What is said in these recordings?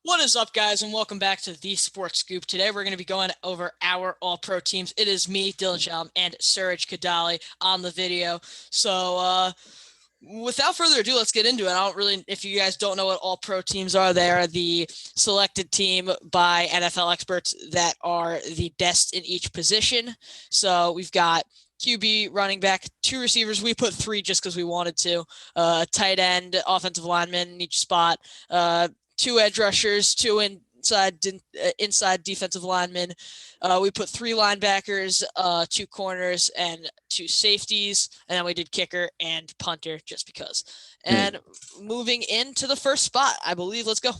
What is up, guys, and welcome back to the Sports Scoop. Today, we're going to be going over our All-Pro teams. It is me, Dylan Shalom, and Suraj Kadali on the video. Without further ado, let's get into it. If you guys don't know what All-Pro teams are, they are the selected team by NFL experts that are the best in each position. So we've got QB, running back, two receivers. We put three just because we wanted to. Tight end, offensive lineman in each spot. Two edge rushers, two inside defensive linemen. We put three linebackers, two corners, and two safeties, and then we did kicker and punter just because. And moving into the first spot, I believe. Let's go.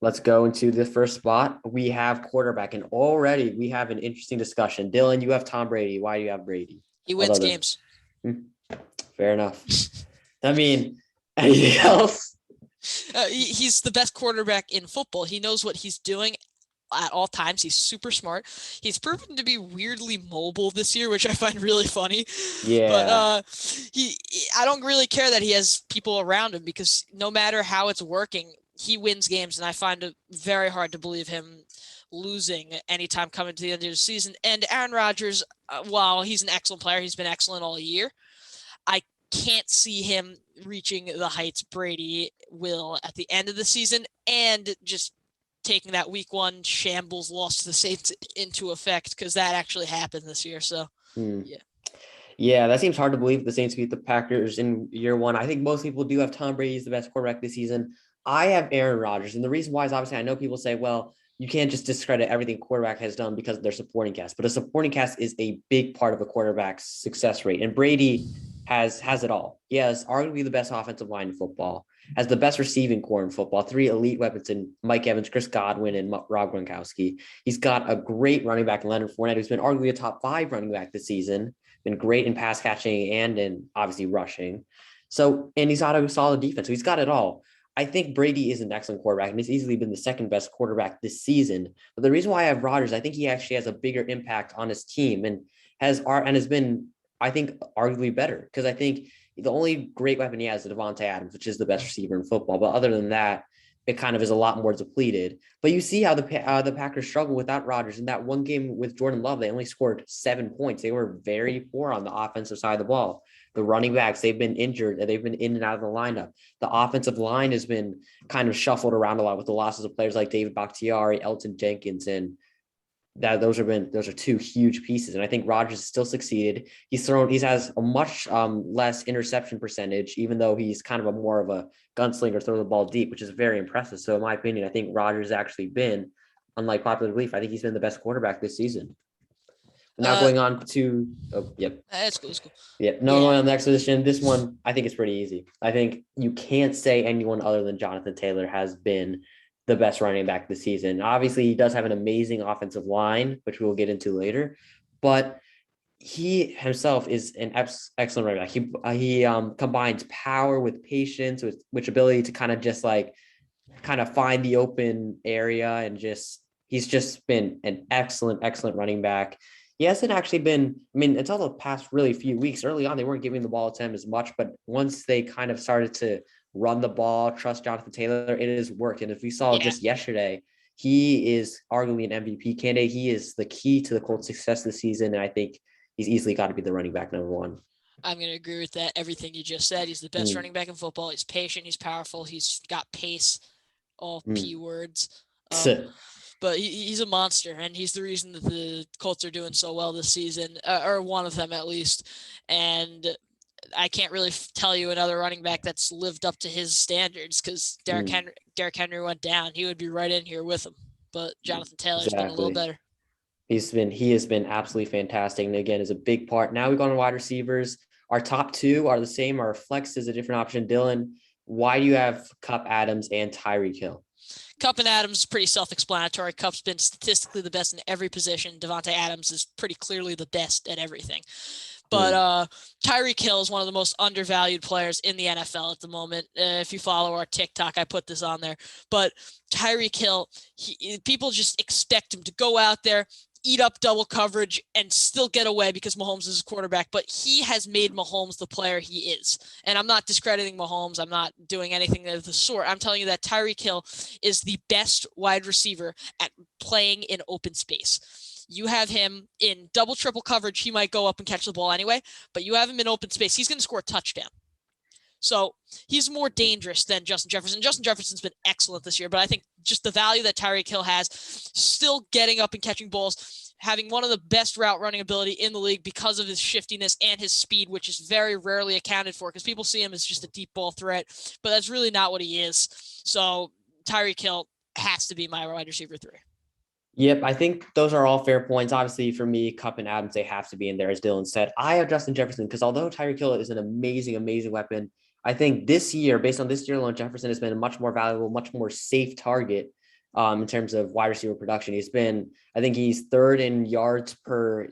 Let's go into the first spot. We have quarterback, and already we have an interesting discussion. Dylan, you have Tom Brady. Why do you have Brady? He wins games. Fair enough. I mean, anything else? He's the best quarterback in football. He knows what he's doing at all times. He's super smart. He's proven to be weirdly mobile this year, which I find really funny. Yeah. But I don't really care that he has people around him, because no matter how it's working, he wins games, and I find it very hard to believe him losing anytime coming to the end of the season. And Aaron Rodgers, while he's an excellent player, he's been excellent all year. I can't see him reaching the heights Brady will at the end of the season, and just taking that week one shambles loss to the Saints into effect, because that actually happened this year. So, Yeah, that seems hard to believe. The Saints beat the Packers in year one. I think most people do have Tom Brady as the best quarterback this season. I have Aaron Rodgers, and the reason why is obviously I know people say, well, you can't just discredit everything quarterback has done because of their supporting cast, but a supporting cast is a big part of a quarterback's success rate, and Brady has it all. He has arguably the best offensive line in football, has the best receiving core in football, three elite weapons in Mike Evans, Chris Godwin, and Rob Gronkowski. He's got a great running back in Leonard Fournette, who's been arguably a top 5 running back this season, been great in pass catching and in obviously rushing. So, and he's got a solid defense. So he's got it all. I think Brady is an excellent quarterback, and he's easily been the second best quarterback this season. But the reason why I have Rodgers, I think he actually has a bigger impact on his team and has been, I think, arguably better, because I think the only great weapon he has is Davante Adams, which is the best receiver in football. But other than that, it kind of is a lot more depleted. But you see how the Packers struggle without Rodgers. In that one game with Jordan Love, they only scored 7 points. They were very poor on the offensive side of the ball. The running backs, they've been injured. They've been in and out of the lineup. The offensive line has been kind of shuffled around a lot with the losses of players like David Bakhtiari, Elton Jenkins, and those are two huge pieces. And I think Rodgers still succeeded. He has a much less interception percentage, even though he's kind of a more of a gunslinger, throw the ball deep, which is very impressive. So in my opinion, I think Rodgers actually been, unlike popular belief, I think he's been the best quarterback this season. Now going on to, That's cool. Going on the next position. This one, I think, is pretty easy. I think you can't say anyone other than Jonathan Taylor has been the best running back this season. Obviously, he does have an amazing offensive line, which we will get into later, but he himself is an excellent running back. He combines power with patience, with which ability to kind of find the open area, and he's just been an excellent running back. He hasn't actually been, until the past really few weeks. Early on, they weren't giving the ball to him as much, but once they kind of started to run the ball, trust Jonathan Taylor, it has worked. And if we saw just yesterday, he is arguably an MVP candidate. He is the key to the Colts' success this season, and I think he's easily got to be the running back number one. I'm going to agree with that. Everything you just said. He's the best running back in football. He's patient. He's powerful. He's got pace. All P words. But he's a monster, and he's the reason that the Colts are doing so well this season, or one of them at least. And I can't really tell you another running back that's lived up to his standards, because Derrick Henry went down. He would be right in here with him. But Jonathan Taylor's been a little better. He has been absolutely fantastic, and again, is a big part. Now we go on wide receivers. Our top two are the same. Our flex is a different option. Dylan, why do you have Kupp, Adams, and Tyreek Hill? Kupp and Adams is pretty self-explanatory. Kupp's been statistically the best in every position. Davante Adams is pretty clearly the best at everything. But Tyreek Hill is one of the most undervalued players in the NFL at the moment. If you follow our TikTok, I put this on there. But Tyreek Hill, people just expect him to go out there, eat up double coverage and still get away because Mahomes is his quarterback, but he has made Mahomes the player he is. And I'm not discrediting Mahomes. I'm not doing anything of the sort. I'm telling you that Tyreek Hill is the best wide receiver at playing in open space. You have him in double, triple coverage. He might go up and catch the ball anyway, but you have him in open space. He's going to score a touchdown. So he's more dangerous than Justin Jefferson. Justin Jefferson's been excellent this year, but I think just the value that Tyreek Hill has, still getting up and catching balls, having one of the best route running ability in the league because of his shiftiness and his speed, which is very rarely accounted for because people see him as just a deep ball threat, but that's really not what he is. So Tyreek Hill has to be my wide receiver 3. Yep, I think those are all fair points. Obviously, for me, Kupp and Adams, they have to be in there, as Dylan said. I have Justin Jefferson because although Tyreek Hill is an amazing, amazing weapon, I think this year, based on this year alone, Jefferson has been a much more valuable, much more safe target in terms of wide receiver production. I think he's third in yards per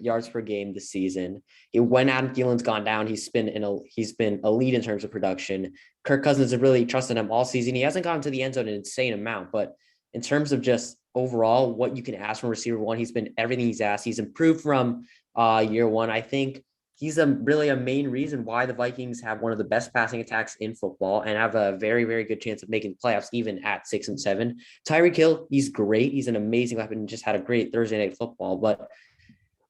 game this season. When Adam Thielen's gone down, he's been elite in terms of production. Kirk Cousins has really trusted him all season. He hasn't gotten to the end zone an insane amount, but in terms of just overall what you can ask from receiver 1, he's been everything he's asked. He's improved from year 1. I think he's really a main reason why the Vikings have one of the best passing attacks in football and have a very, very good chance of making the playoffs even at 6-7. Tyreek Hill, he's great. He's an amazing weapon and just had a great Thursday Night Football. But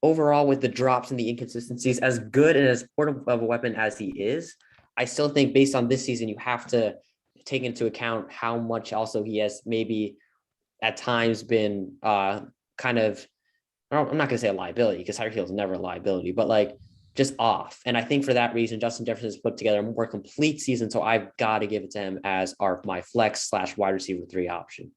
overall, with the drops and the inconsistencies, as good and as important of a weapon as he is, I still think based on this season, you have to take into account how much also he has maybe at times been kind of, I'm not going to say a liability because Tyreek Hill is never a liability, but like just off. And I think for that reason, Justin Jefferson has put together a more complete season. So I've got to give it to him as my flex / wide receiver 3 option.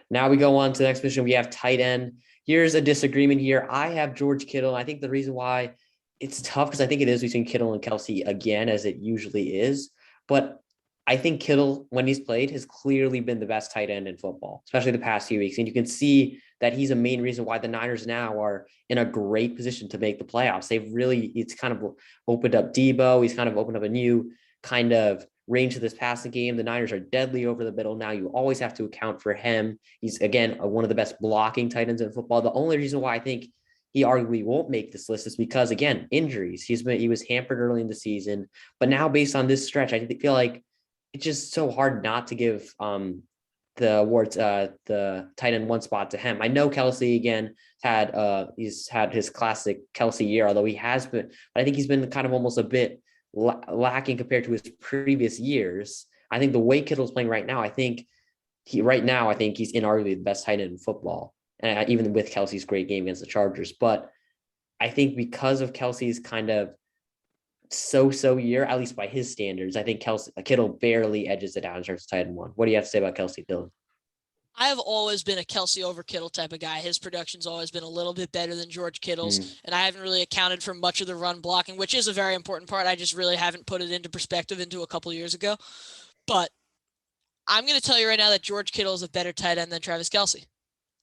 Now we go on to the next position. We have tight end. Here's a disagreement here. I have George Kittle. I think the reason why it's tough because I think it is between Kittle and Kelsey again, as it usually is. But I think Kittle, when he's played, has clearly been the best tight end in football, especially the past few weeks. And you can see that he's a main reason why the Niners now are in a great position to make the playoffs. It's kind of opened up Debo. He's kind of opened up a new kind of range to this passing game. The Niners are deadly over the middle now. You always have to account for him. He's, again, one of the best blocking tight ends in football. The only reason why I think he arguably won't make this list is because, again, injuries. He was hampered early in the season. But now based on this stretch, I feel like it's just so hard not to give the awards, the tight end 1 spot to him. I know Kelsey again he's had his classic Kelsey year, although he has been, I think he's been kind of almost a bit lacking compared to his previous years. I think the way Kittle's playing right now, I think he's inarguably the best tight end in football. And even with Kelsey's great game against the Chargers, but I think because of Kelsey's kind of so year, at least by his standards, I think Kittle barely edges it out in terms of tight end 1. What do you have to say about Kelsey, Dylan? I have always been a Kelsey over Kittle type of guy. His production's always been a little bit better than George Kittle's, and I haven't really accounted for much of the run blocking, which is a very important part. I just really haven't put it into perspective into a couple years ago. But I'm going to tell you right now that George Kittle is a better tight end than Travis Kelce.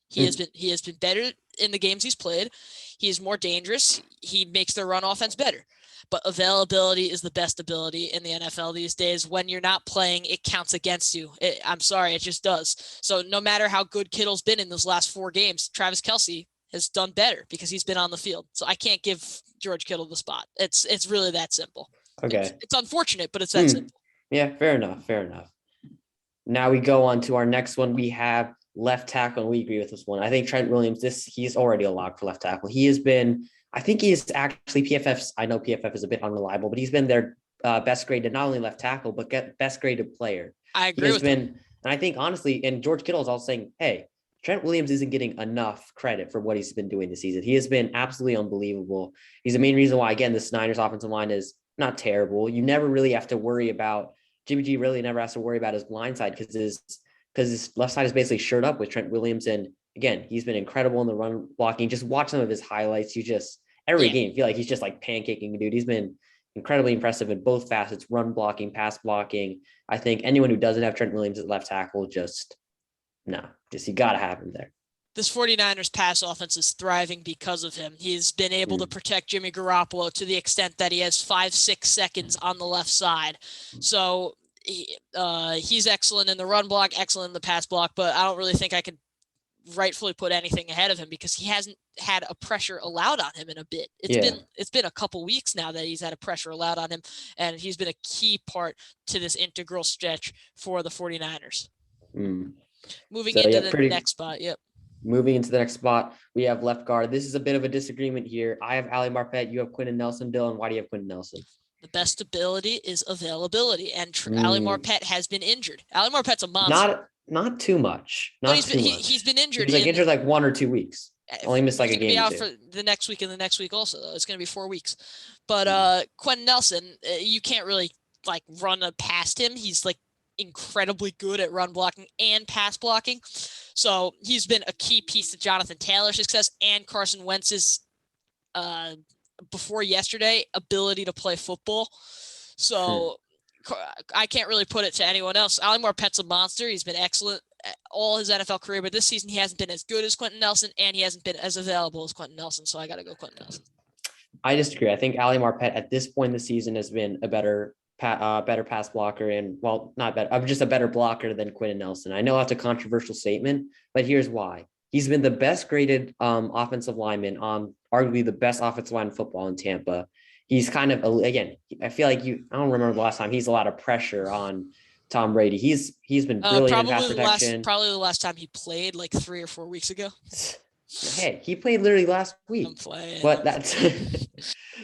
He has been better in the games he's played. He is more dangerous. He makes their run offense better. But availability is the best ability in the NFL these days. When you're not playing, it counts against you. I'm sorry, it just does. So no matter how good Kittle's been in those last 4 games, Travis Kelce has done better because he's been on the field. So I can't give George Kittle the spot. It's really that simple. Okay. It's unfortunate, but it's that simple. Yeah, fair enough. Now we go on to our next one. We have left tackle, and we agree with this one. I think Trent Williams, he's already a lock for left tackle. I think he is actually PFF's. I know PFF is a bit unreliable, but he's been their best graded, not only left tackle, but best graded player. I agree with him. And I think honestly, and George Kittle is also saying, hey, Trent Williams isn't getting enough credit for what he's been doing this season. He has been absolutely unbelievable. He's the main reason why, again, the Niners offensive line is not terrible. You never really have to worry about, Jimmy G really never has to worry about his blind side because his left side is basically shored up with Trent Williams. And again, he's been incredible in the run blocking. Just watch some of his highlights. Every game, feel like he's just like pancaking a dude. He's been incredibly impressive in both facets, run blocking, pass blocking. I think anyone who doesn't have Trent Williams at left tackle, you got to have him there. This 49ers pass offense is thriving because of him. He's been able to protect Jimmy Garoppolo to the extent that he has 5-6 seconds on the left side. So he's excellent in the run block, excellent in the pass block, but I don't really think I could rightfully put anything ahead of him because he hasn't had a pressure allowed on him in a bit. It's been a couple weeks now that he's had a pressure allowed on him, and he's been a key part to this integral stretch for the 49ers. Moving into the next spot. Yep. Moving into the next spot, we have left guard. This is a bit of a disagreement here. I have Ali Marpet. You have Quenton Nelson. Dylan, why do you have Quenton Nelson? The best ability is availability, and Ali Marpet has been injured. Ali Marpet's a monster. Not too much. He's been injured. He's injured like 1 or 2 weeks. Only missed like a game. Be out for the next week and the next week also. Though. It's going to be 4 weeks. But Quenton Nelson, you can't really like run past him. He's like incredibly good at run blocking and pass blocking. So he's been a key piece to Jonathan Taylor's success and Carson Wentz's before yesterday ability to play football. So I can't really put it to anyone else. Ali Marpet's a monster. He's been excellent all his NFL career, but this season he hasn't been as good as Quenton Nelson, and he hasn't been as available as Quenton Nelson. So I got to go Quenton Nelson. I disagree. I think Ali Marpet at this point in the season has been a better pass blocker and not better. I'm just a better blocker than Quenton Nelson. I know that's a controversial statement, but here's why. He's been the best graded offensive lineman on arguably the best offensive line in football in Tampa. He's kind of, again, I feel like I don't remember the last time he's a lot of pressure on Tom Brady. He's been brilliant in pass protection. Probably the last time he played like 3 or 4 weeks ago. Hey, he played literally last week. But that's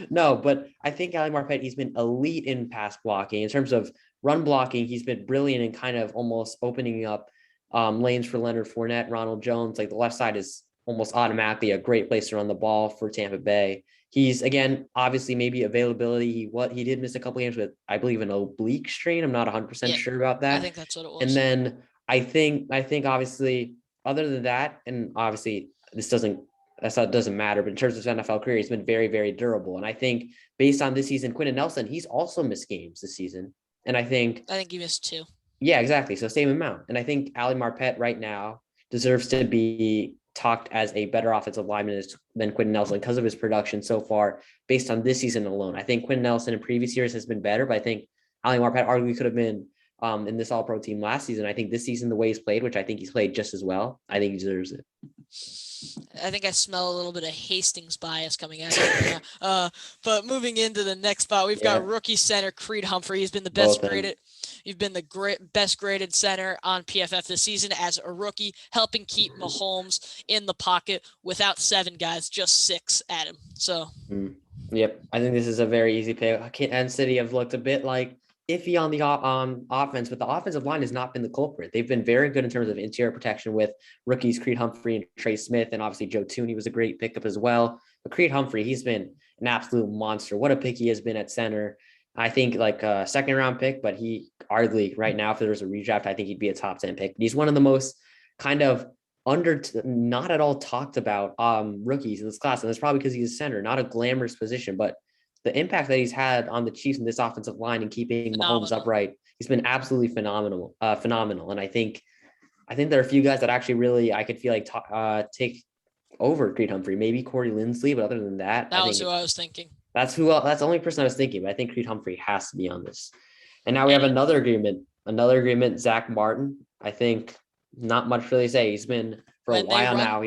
no, but I think Ali Marpet, he's been elite in pass blocking. In terms of run blocking, he's been brilliant in kind of almost opening up lanes for Leonard Fournette, Ronald Jones. Like the left side is almost automatically a great place to run the ball for Tampa Bay. He's, again, obviously maybe availability. He did miss a couple games with, I believe, an oblique strain. I'm not 100% sure about that. I think that's what it was. And then I think obviously, other than that, and obviously this doesn't matter, but in terms of his NFL career, he's been very, very durable. And I think based on this season, Quenton Nelson, he's also missed games this season. And I think he missed 2. Yeah, exactly. So same amount. And I think Ali Marpet right now deserves to be talked as a better offensive lineman than Quenton Nelson because of his production so far based on this season alone. I think Quenton Nelson in previous years has been better, but I think Ali Marpet arguably could have been in this All-Pro team last season. I think this season, the way he's played, which I think he's played just as well, I think he deserves it. I think I smell a little bit of Hastings bias coming out right now. But moving into the next spot, we've got rookie center Creed Humphrey. He's been the best graded. You've been the best graded center on PFF this season as a rookie, helping keep Mahomes in the pocket without 7 guys, just 6 at him. So, Yep, I think this is a very easy pick. Kansas City have looked a bit like iffy on the offense, but the offensive line has not been the culprit. They've been very good in terms of interior protection with rookies Creed Humphrey and Trey Smith, and obviously Joe Thuney was a great pickup as well. But Creed Humphrey, he's been an absolute monster. What a pick he has been at center. I think like a 2nd round pick, but he arguably right now, if there was a redraft, I think he'd be a top 10 pick. But he's one of the most kind of not at all talked about rookies in this class. And that's probably because he's a center, not a glamorous position, but the impact that he's had on the Chiefs in this offensive line and keeping Mahomes upright, he's been absolutely phenomenal. And I think there are a few guys that actually really, I could feel like take over Creed Humphrey, maybe Corey Linsley, but other than that, that was who I was thinking. That's the only person I was thinking, but I think Creed Humphrey has to be on this. And now we have another agreement, Zach Martin. I think not much really to say. He's been for a while now.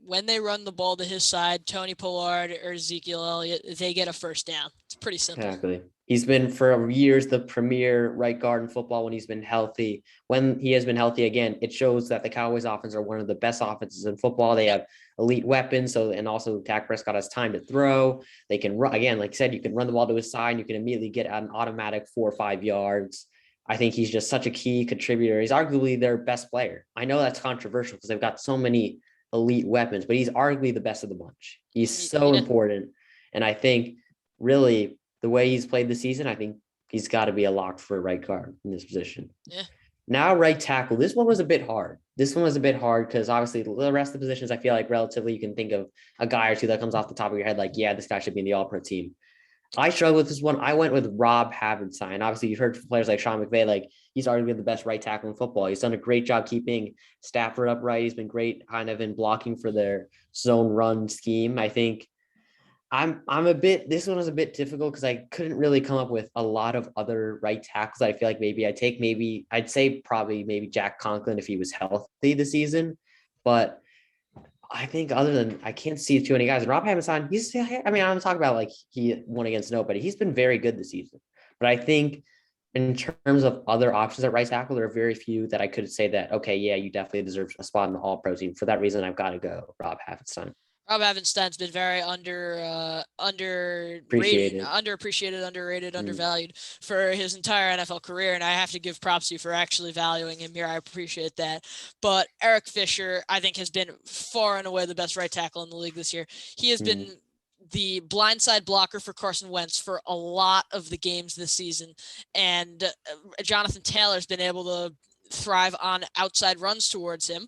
When they run the ball to his side, Tony Pollard or Ezekiel Elliott, they get a first down. It's pretty simple. Exactly. He's been for years the premier right guard in football when he's been healthy. When he has been healthy again, it shows that the Cowboys offense are one of the best offenses in football. They have elite weapons. And also Dak Prescott has time to throw. They can run, again, like I said, you can run the ball to his side and you can immediately get an automatic 4 or 5 yards. I think he's just such a key contributor. He's arguably their best player. I know that's controversial because they've got so many elite weapons, but he's arguably the best of the bunch. He's so important. And I think really the way he's played this season, I think he's got to be a lock for a right guard in this position. Yeah. Now right tackle. This one was a bit hard. Because obviously the rest of the positions, I feel like relatively you can think of a guy or two that comes off the top of your head like, yeah, this guy should be in the All-Pro team. I struggled with this one. I went with Rob Havenstein. Obviously, you've heard from players like Sean McVay, like he's arguably the best right tackle in football. He's done a great job keeping Stafford upright. He's been great kind of in blocking for their zone run scheme. I think this one was a bit difficult because I couldn't really come up with a lot of other right tackles. I feel like I'd say probably Jack Conklin if he was healthy this season. But I think other than I can't see too many guys. And Rob Havenstein, I mean, I'm talking about like he won against nobody. He's been very good this season. But I think in terms of other options at right tackle, there are very few that I could say that, okay, yeah, you definitely deserve a spot in the all-pro team. For that reason, I've got to go Rob Havenstein. Rob Havenstein's been very underrated, Appreciated. underappreciated, underrated, Mm, undervalued for his entire NFL career, and I have to give props to you for actually valuing him here. I appreciate that. But Eric Fisher, I think, has been far and away the best right tackle in the league this year. He has mm, been the blindside blocker for Carson Wentz for a lot of the games this season, and Jonathan Taylor's been able to thrive on outside runs towards him,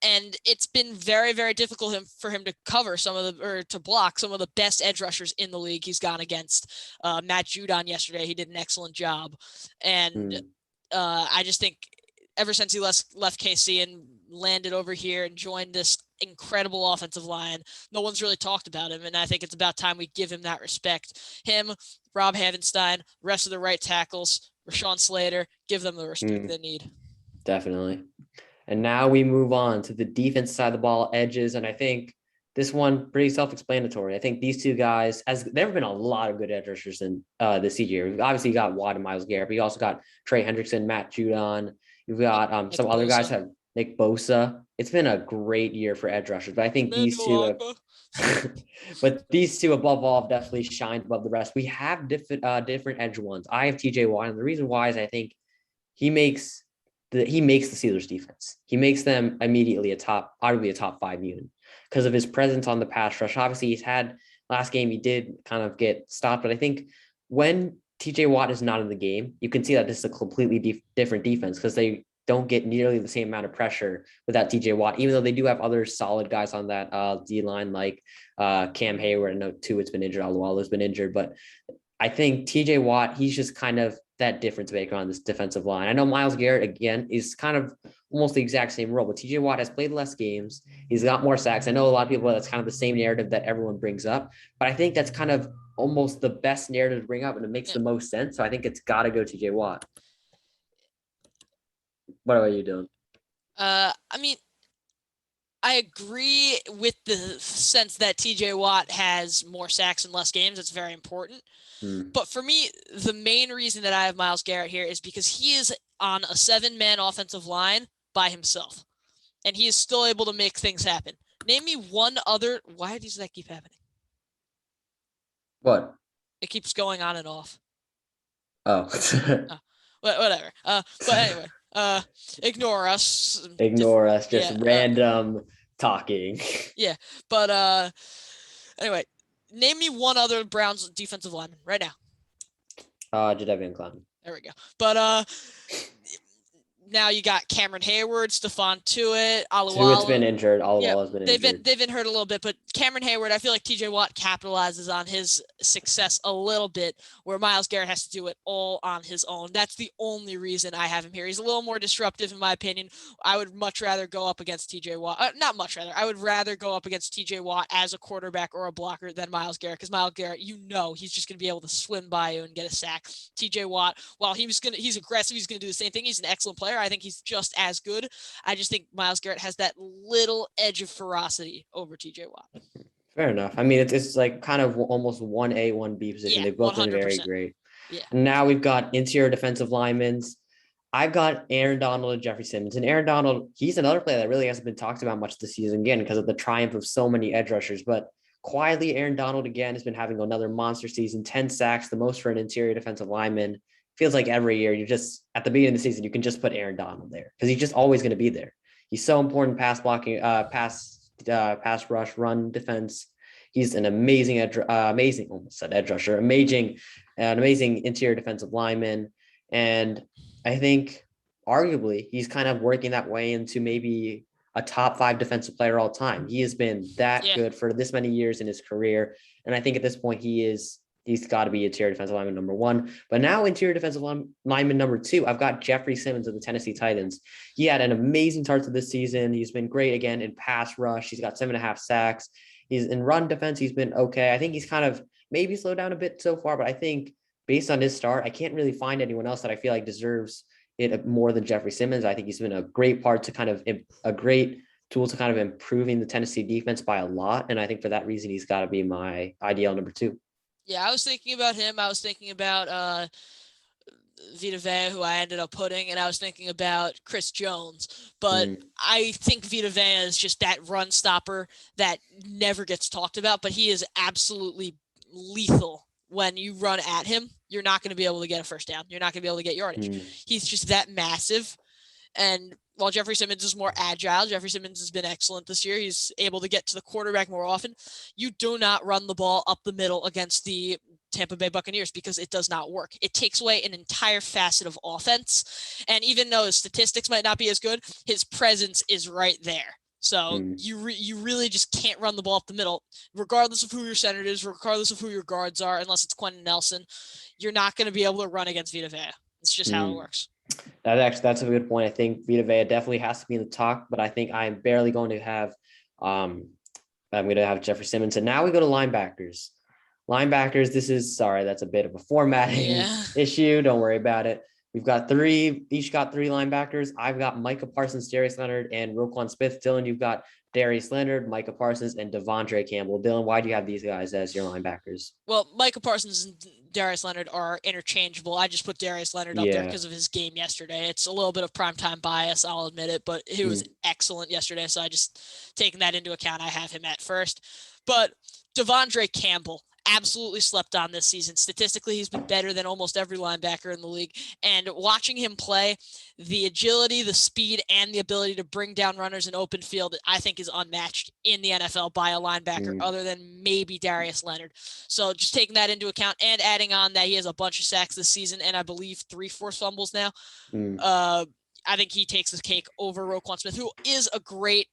and it's been very, very difficult for him to cover some of the or to block some of the best edge rushers in the league. He's gone against Matt Judon yesterday. He did an excellent job, and mm. I just think ever since he left KC and landed over here and joined this incredible offensive line, no one's really talked about him, and I think it's about time we give him that respect. Him, Rob Havenstein, rest of the right tackles, Rashawn Slater, give them the respect they need. Definitely. And now we move on to the defense side of the ball, edges. And I think this one pretty self-explanatory. I think these two guys, as there have been a lot of good edge rushers in this year. We've obviously got Watt and Myles Garrett, but you also got Trey Hendrickson, Matt Judon. You've got some other guys have Nick Bosa. It's been a great year for edge rushers, but I think these two but these two above all have definitely shined above the rest. We have different edge ones. I have TJ Watt, and the reason why is I think he makes the Steelers defense. He makes them immediately arguably a top 5 unit because of his presence on the pass rush. Obviously, he's had last game, he did kind of get stopped, but I think when TJ Watt is not in the game, you can see that this is a completely different defense because they don't get nearly the same amount of pressure without TJ Watt, even though they do have other solid guys on that D line like Cam Hayward. I know Tuitt's been injured, Alualu's been injured, but I think TJ Watt, he's just kind of that difference maker on this defensive line. I know Myles Garrett, again, is kind of almost the exact same role, but TJ Watt has played less games. He's got more sacks. I know a lot of people, that's kind of the same narrative that everyone brings up, but I think that's kind of almost the best narrative to bring up, and it makes the most sense. So I think it's got to go TJ Watt. What are you doing? I mean, I agree with the sense that TJ Watt has more sacks and less games. It's very important. But for me, the main reason that I have Myles Garrett here is because he is on a 7-man offensive line by himself, and he is still able to make things happen. Name me one other. Why does that keep happening? What? It keeps going on and off. Oh. Whatever. But anyway, ignore us. Ignore us. Just random talking. Yeah, but anyway, name me one other Browns defensive lineman right now. Jadeveon Clowney. There we go. But now you got Cameron Hayward, Stephon Tuitt, Alualu. Tuitt's been injured. Alualu's been injured. They've been hurt a little bit, but Cameron Hayward, I feel like TJ Watt capitalizes on his success a little bit, where Myles Garrett has to do it all on his own. That's the only reason I have him here. He's a little more disruptive, in my opinion. I would much rather go up against TJ Watt. Not much rather. I would rather go up against TJ Watt as a quarterback or a blocker than Myles Garrett, because Myles Garrett, he's just going to be able to swim by you and get a sack. TJ Watt, while he's aggressive, he's going to do the same thing. He's an excellent player. I think he's just as good. I just think Myles Garrett has that little edge of ferocity over TJ Watt. Fair enough. I mean, it's like kind of almost 1A, 1B position. Yeah, They've both 100%. been very great. Yeah. And now we've got interior defensive linemen. I've got Aaron Donald and Jeffrey Simmons. And Aaron Donald, he's another player that really hasn't been talked about much this season, again, because of the triumph of so many edge rushers. But quietly, Aaron Donald, again, has been having another monster season, 10 sacks, the most for an interior defensive lineman. Feels like every year you just, at the beginning of the season, you can just put Aaron Donald there because he's just always going to be there. He's so important pass blocking, pass rush, run defense. He's an amazing edge rusher, an amazing interior defensive lineman. And I think arguably he's kind of working that way into maybe a top 5 defensive player all time. He has been that good for this many years in his career. And I think at this point he's got to be interior defensive lineman number 1. But now interior defensive lineman number 2, I've got Jeffrey Simmons of the Tennessee Titans. He had an amazing start to this season. He's been great again in pass rush. He's got 7.5 sacks. He's in run defense. He's been okay. I think he's kind of maybe slowed down a bit so far, but I think based on his start, I can't really find anyone else that I feel like deserves it more than Jeffrey Simmons. I think he's been a great part to kind of a great tools to kind of improving the Tennessee defense by a lot. And I think for that reason, he's got to be my IDL number 2. Yeah, I was thinking about him. I was thinking about Vita Vea, who I ended up putting, and I was thinking about Chris Jones. But I think Vita Vea is just that run stopper that never gets talked about, but he is absolutely lethal. When you run at him, you're not going to be able to get a first down. You're not going to be able to get yardage. He's just that massive. And while Jeffrey Simmons is more agile, Jeffrey Simmons has been excellent this year. He's able to get to the quarterback more often. You do not run the ball up the middle against the Tampa Bay Buccaneers because it does not work. It takes away an entire facet of offense. And even though his statistics might not be as good, his presence is right there. So you really just can't run the ball up the middle, regardless of who your center is, regardless of who your guards are, unless it's Quentin Nelson. You're not going to be able to run against Vita Vea. It's just how it works. That's a good point. I think Vita Vea definitely has to be in the talk, but I think I'm barely going to have I'm going to have Jeffrey Simmons. And now we go to linebackers. Linebackers, that's a bit of a formatting issue. Don't worry about it. We've got each got 3 linebackers. I've got Micah Parsons, Darius Leonard, and Roquan Smith. Dylan, you've got Darius Leonard, Micah Parsons, and Devondre Campbell. Dylan, why do you have these guys as your linebackers? Well, Micah Parsons and Darius Leonard are interchangeable. I just put Darius Leonard up there because of his game yesterday. It's a little bit of primetime bias, I'll admit it, but he was excellent yesterday. So I just taking that into account, I have him at first. But Devondre Campbell, absolutely slept on this season. Statistically, he's been better than almost every linebacker in the league. And watching him play, the agility, the speed, and the ability to bring down runners in open field, I think is unmatched in the NFL by a linebacker other than maybe Darius Leonard. So just taking that into account and adding on that he has a bunch of sacks this season and I believe 3 forced fumbles now. I think he takes his cake over Roquan Smith, who is a great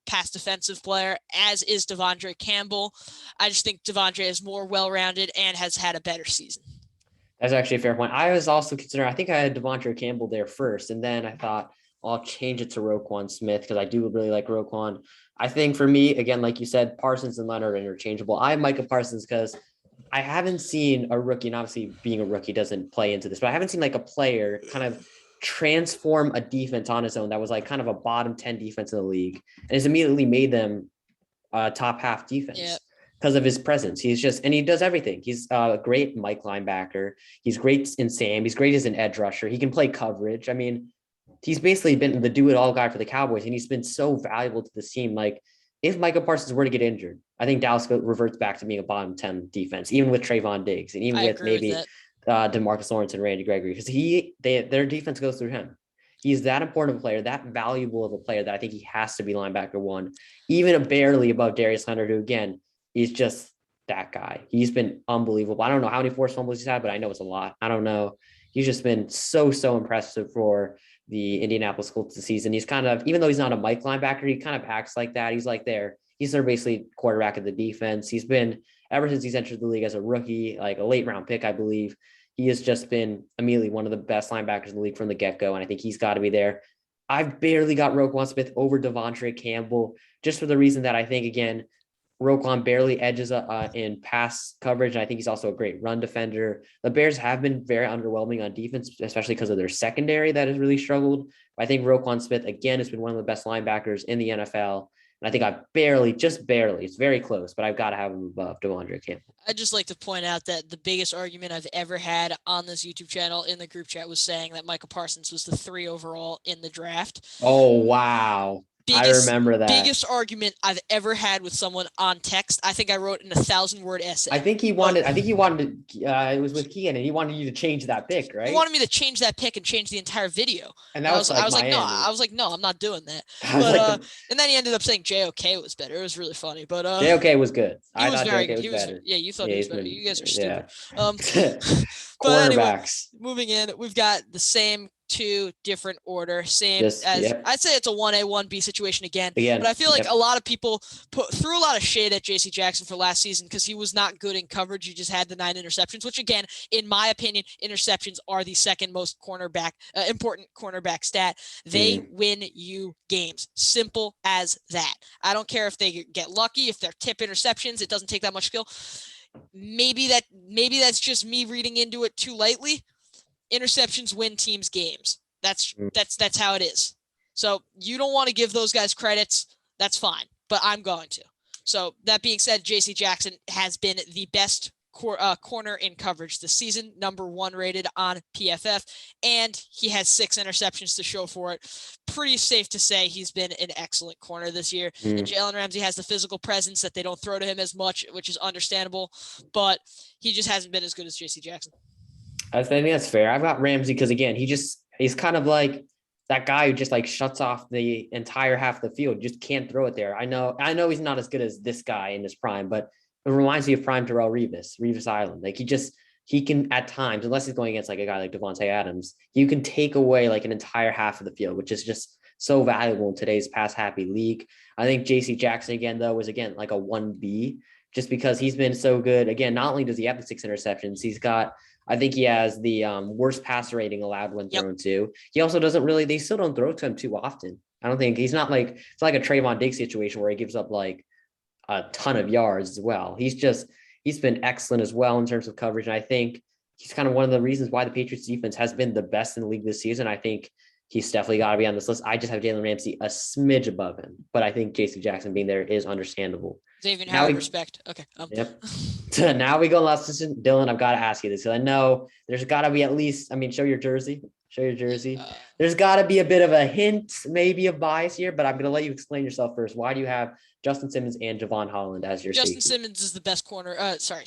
pass defensive player, as is Devondre Campbell. I just think Devondre is more well-rounded and has had a better season. That's actually a fair point. I was also considering, I think I had Devondre Campbell there first, and then I thought I'll change it to Roquan Smith because I do really like Roquan. I think for me, again, like you said, Parsons and Leonard are interchangeable. I have Micah Parsons because I haven't seen a rookie, and obviously being a rookie doesn't play into this, but I haven't seen like a player kind of transform a defense on his own that was like kind of a bottom 10 defense in the league and has immediately made them a top half defense because of his presence. He's just, and he does everything. He's a great Mike linebacker. He's great in Sam. He's great as an edge rusher. He can play coverage. I mean, he's basically been the do-it-all guy for the Cowboys, and he's been so valuable to this team. Like, if Micah Parsons were to get injured, I think Dallas reverts back to being a bottom 10 defense, even with Trayvon Diggs and even with maybe DeMarcus Lawrence and Randy Gregory, because their defense goes through him. He's that important of a player, that valuable of a player that I think he has to be linebacker 1, even barely above Darius Leonard, who again is just that guy. He's been unbelievable. I don't know how many forced fumbles he's had, but I know it's a lot. I don't know. He's just been so impressive for the Indianapolis Colts this season. He's kind of, even though he's not a Mike linebacker, he kind of acts like that. He's like he's their basically quarterback of the defense. He's been, ever since he's entered the league as a rookie, like a late round pick, I believe, he has just been immediately one of the best linebackers in the league from the get-go, and I think he's got to be there. I've barely got Roquan Smith over Devondre Campbell, just for the reason that I think, again, Roquan barely edges in pass coverage, and I think he's also a great run defender. The Bears have been very underwhelming on defense, especially because of their secondary that has really struggled. But I think Roquan Smith, again, has been one of the best linebackers in the NFL. And I think just barely, it's very close, but I've got to have him above Devondre Campbell. I'd just like to point out that the biggest argument I've ever had on this YouTube channel in the group chat was saying that Micah Parsons was the 3 overall in the draft. Oh, wow. I remember that. Biggest argument I've ever had with someone on text. I think I wrote in a 1,000-word essay. I think he wanted it was with Kian, and he wanted you to change that pick, right? He wanted me to change that pick and change the entire video. And that I was like, no, I'm not doing that. But and then he ended up saying JOK was better. It was really funny. But JOK was good. I thought JOK was better. Yeah, you thought he was better. You guys are stupid. But anyway, moving in, we've got the same 2 different order, I'd say it's a 1A, 1B situation again. But I feel like a lot of people threw a lot of shade at JC Jackson for last season because he was not good in coverage. He just had the 9 interceptions, which again, in my opinion, interceptions are the second most important cornerback stat. They win you games. Simple as that. I don't care if they get lucky, if they're tip interceptions, it doesn't take that much skill. Maybe that's just me reading into it too lightly. Interceptions win teams games. That's how it is. So you don't want to give those guys credits. That's fine, but I'm going to. So that being said, J.C. Jackson has been the best corner in coverage this season, number 1 rated on PFF, and he has 6 interceptions to show for it. Pretty safe to say he's been an excellent corner this year. And Jalen Ramsey has the physical presence that they don't throw to him as much, which is understandable, but he just hasn't been as good as J.C. Jackson. I think that's fair. I've got Ramsey because, again, he's kind of like that guy who just like shuts off the entire half of the field, just can't throw it there. I know he's not as good as this guy in his prime, but it reminds me of prime Terrell Revis Island. Like he can at times, unless he's going against like a guy like Devontae Adams, you can take away like an entire half of the field, which is just so valuable in today's pass happy league. I think JC Jackson again, though, was again like a 1B just because he's been so good. Again, not only does he have the 6 interceptions, I think he has the worst passer rating allowed when thrown to. He also they still don't throw to him too often. I don't think it's like a Trayvon Diggs situation where he gives up like a ton of yards as well. He's been excellent as well in terms of coverage. And I think he's kind of one of the reasons why the Patriots defense has been the best in the league this season. I think he's definitely got to be on this list. I just have Jalen Ramsey a smidge above him, but I think JC Jackson being there is understandable. Xavier Howard, respect. Okay. Yep. So now we go last season. Dylan, I've got to ask you this. I know there's got to be at least, show your jersey. There's got to be a bit of a hint, maybe a bias here, but I'm going to let you explain yourself first. Why do you have Justin Simmons and Javon Holland as your Justin safety? Simmons is the best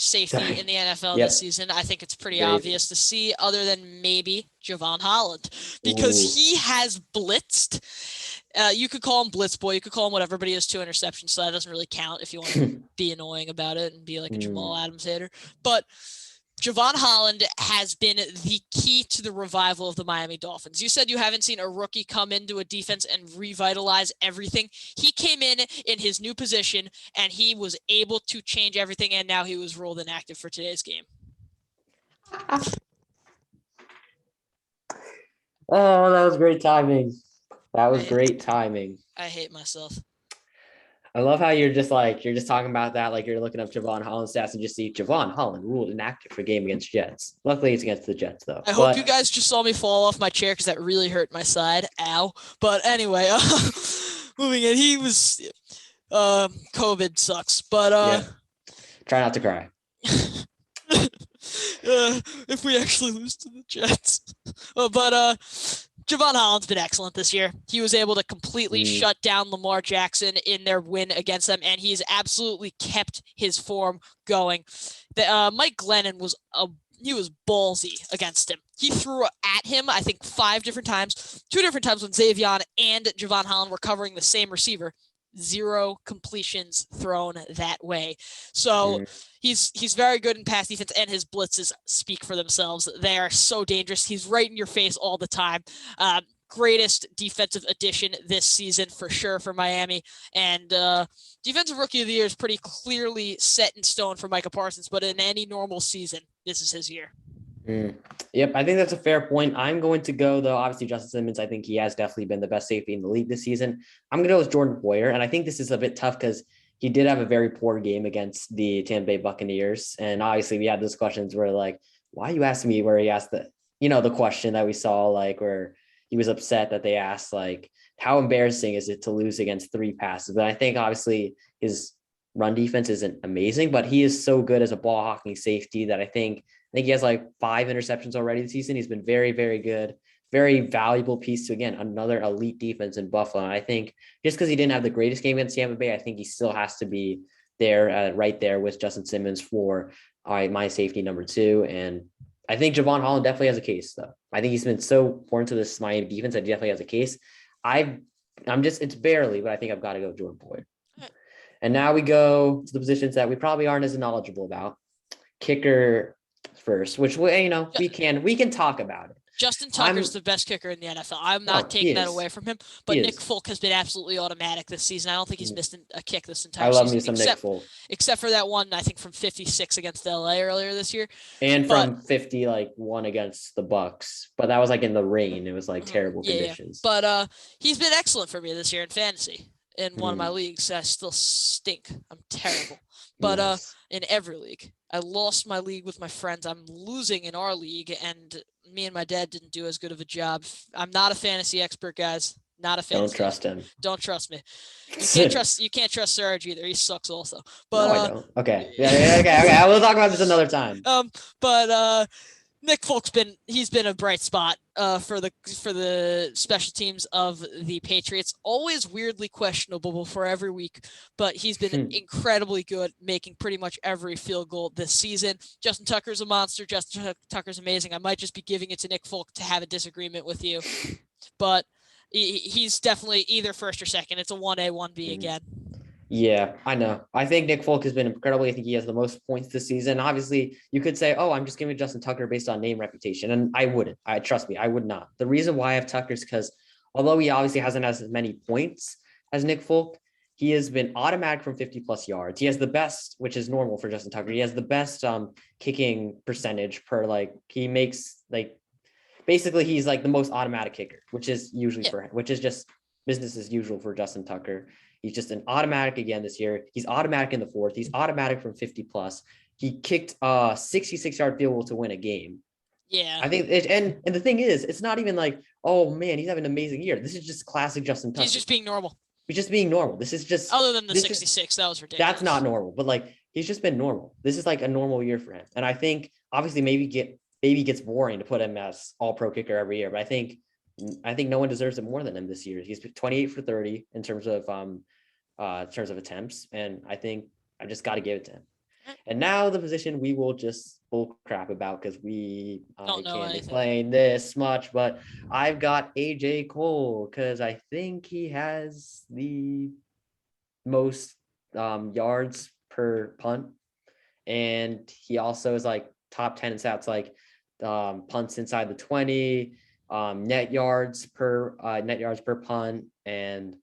safety in the NFL this season. I think it's pretty obvious to see, other than maybe Javon Holland, because he has blitzed. You could call him Blitz Boy. You could call him whatever, but he has 2 interceptions, so that doesn't really count if you want to be annoying about it and be like a Jamal Adams hater. But Javon Holland has been the key to the revival of the Miami Dolphins. You said you haven't seen a rookie come into a defense and revitalize everything. He came in his new position, and he was able to change everything, and now he was rolled inactive for today's game. Oh, that was great timing. Great timing. I hate myself. I love how you're just talking about that, like you're looking up Javon Holland stats and just see Javon Holland ruled inactive for game against Jets. Luckily, it's against the Jets, though. I hope you guys just saw me fall off my chair because that really hurt my side. Ow. But anyway, moving in, he was COVID sucks, but try not to cry. If we actually lose to the Jets, Javon Holland's been excellent this year. He was able to completely shut down Lamar Jackson in their win against them, and he's absolutely kept his form going. Mike Glennon was ballsy against him. He threw at him, I think, 5 different times, 2 different times when Xavion and Javon Holland were covering the same receiver. 0 completions thrown that way. So he's very good in pass defense, and his blitzes speak for themselves. They are so dangerous. He's right in your face all the time. Greatest defensive addition this season for sure for Miami. And defensive rookie of the year is pretty clearly set in stone for Micah Parsons, but in any normal season, this is his year. Yep, I think that's a fair point. I'm going to go, though, obviously, Justin Simmons. I think he has definitely been the best safety in the league this season. I'm going to go with Jordan Poyer, and I think this is a bit tough because he did have a very poor game against the Tampa Bay Buccaneers. And obviously, we had those questions where, like, why you asked me where he asked the question that we saw, like, where he was upset that they asked, like, how embarrassing is it to lose against 3 passes? But I think, obviously, his run defense isn't amazing, but he is so good as a ball hawking safety that I think he has like 5 interceptions already this season. He's been very, very good, very valuable piece to, again, another elite defense in Buffalo. And I think just because he didn't have the greatest game against Tampa Bay, I think he still has to be there, right there with Justin Simmons for my safety number 2. And I think Javon Holland definitely has a case, though. I think he's been so important to this Miami defense that he definitely has a case. It's barely, but I think I've got to go Jordan Poyer. And now we go to the positions that we probably aren't as knowledgeable about. Kicker first, which we can talk about it. Justin Tucker's the best kicker in the NFL. I'm not taking that away from him, but Nick Folk has been absolutely automatic this season. I don't think he's missed a kick this entire season. I love me some Nick Folk. Except for that one, I think, from 56 against LA earlier this year. And from 51 against the Bucks. But that was like in the rain. It was like terrible conditions. Yeah. But he's been excellent for me this year in fantasy. In one of my leagues, I still stink. I'm terrible. But in every league. I lost my league with my friends. I'm losing in our league, and me and my dad didn't do as good of a job. I'm not a fantasy expert, guys. Not a fan. Don't trust him. Don't trust me. You can't trust Serge either. He sucks also. But no, I don't. Okay. Yeah, okay. We'll talk about this another time. But Nick Folk's he's been a bright spot for the special teams of the Patriots. Always weirdly questionable for every week, but he's been incredibly good, making pretty much every field goal this season. Justin Tucker's a monster. Justin Tucker's amazing. I might just be giving it to Nick Folk to have a disagreement with you, but he's definitely either first or second. It's a 1A, 1B again. Yeah, I know. I think Nick Folk has been incredible. I think he has the most points this season. Obviously, you could say, oh, I'm just giving Justin Tucker based on name reputation. And I wouldn't. Trust me, I would not. The reason why I have Tucker is because although he obviously hasn't as many points as Nick Folk, he has been automatic from 50 plus yards. He has the best, which is normal for Justin Tucker. He has the best kicking percentage per he makes basically he's the most automatic kicker, which is usually which is just business as usual for Justin Tucker. He's just an automatic again this year. He's automatic in the fourth. He's automatic from 50 plus. He kicked a 66-yard field goal to win a game. Yeah. I think and the thing is, it's not even oh man, he's having an amazing year. This is just classic Justin Tucker. He's just being normal. He's just being normal. This is just other than the 66, that was ridiculous. That's not normal, but he's just been normal. This is a normal year for him. And I think obviously maybe gets boring to put him as all pro kicker every year, but I think no one deserves it more than him this year. He's 28 for 30 in terms of attempts, and I think I just got to give it to him. And now the position we will just bull crap about because we can't explain this much, but I've got AJ Cole because I think he has the most yards per punt, and he also is top 10 in stats punts inside the 20, net yards per punt, and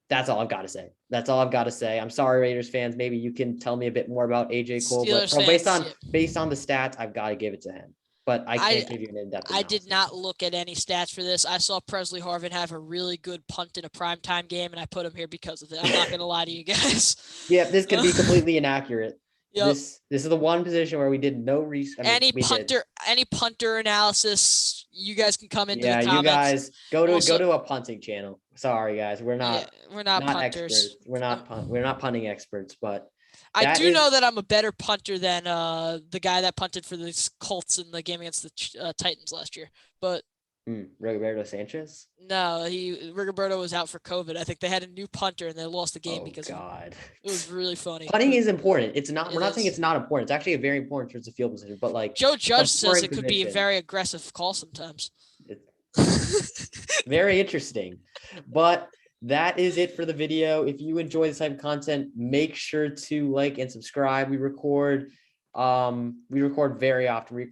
that's all I've got to say. I'm sorry, Raiders fans. Maybe you can tell me a bit more about AJ Cole, but based on the stats, I've got to give it to him. But I can't give you an in-depth analysis. I did not look at any stats for this. I saw Presley Harvin have a really good punt in a primetime game, and I put him here because of it. I'm not going to lie to you guys. Yeah, this could be completely inaccurate. Yep. This is the one position where we did no research. Any punter analysis, you guys can come into the comments. You guys go to a punting channel. Sorry guys, we're not punters. Experts. We're not punting experts, but I do know that I'm a better punter than the guy that punted for the Colts in the game against the Titans last year. But Rigoberto Sanchez? No, Rigoberto was out for COVID. I think they had a new punter and they lost the game because God. It was really funny. Punting is important. We're not saying it's not important. It's actually a very important towards the field position. But Joe Judge says it could be a very aggressive call sometimes. Very interesting. But that is it for the video. If you enjoy this type of content, make sure to like and subscribe. We record very often.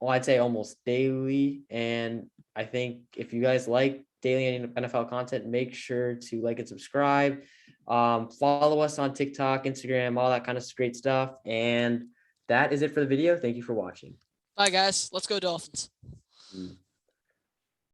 I'd say almost daily. And I think if you guys like daily NFL content, make sure to like and subscribe. Follow us on TikTok, Instagram, all that kind of great stuff. And that is it for the video. Thank you for watching. Bye, guys. Let's go Dolphins.